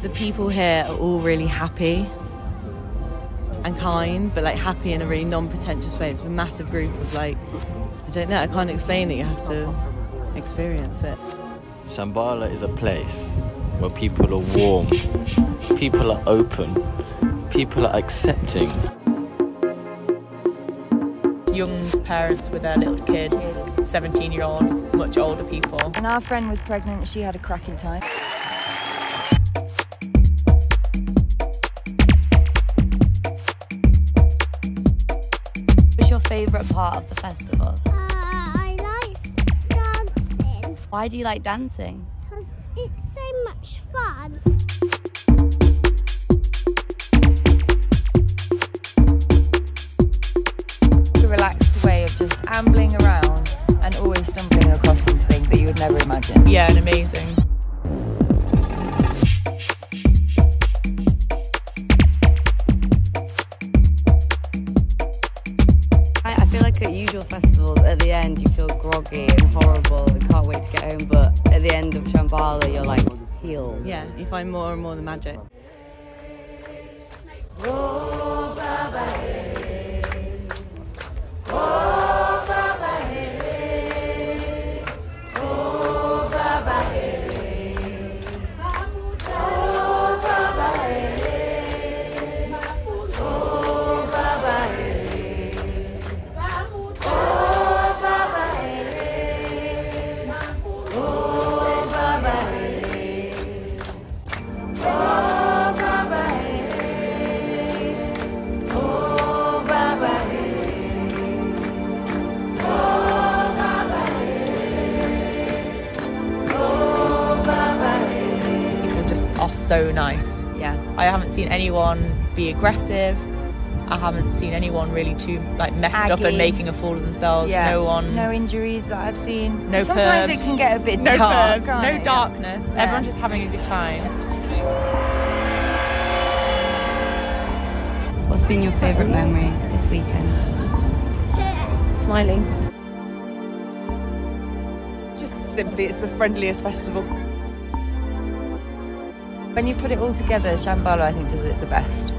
The people here are all really happy and kind, but like happy in a really non-pretentious way. It's a massive group of like, I don't know, I can't explain it, you have to experience it. Shambala is a place where people are warm, people are open, people are accepting. Young parents with their little kids, 17-year-old, much older people. And our friend was pregnant and she had a cracking time. What's your favourite part of the festival? I like dancing. Why do you like dancing? Because it's so much fun. A relaxed way of just ambling around and always stumbling across something that you would never imagine. Yeah, and amazing. I feel like at usual festivals, at the end you feel groggy and horrible and can't wait to get home, but at the end of Shambala you're like healed. Yeah, you find more and more the magic. Are so nice. Yeah. I haven't seen anyone be aggressive. I haven't seen anyone really too like messed up and making a fool of themselves. Yeah. No one. No injuries that I've seen. No Sometimes pervs. it can get a bit No dark. pervs, can't no it? darkness. Yeah. Everyone's just having a good time. What's been your favourite memory this weekend? Smiling. Just simply, it's the friendliest festival. When you put it all together, Shambala I think does it the best.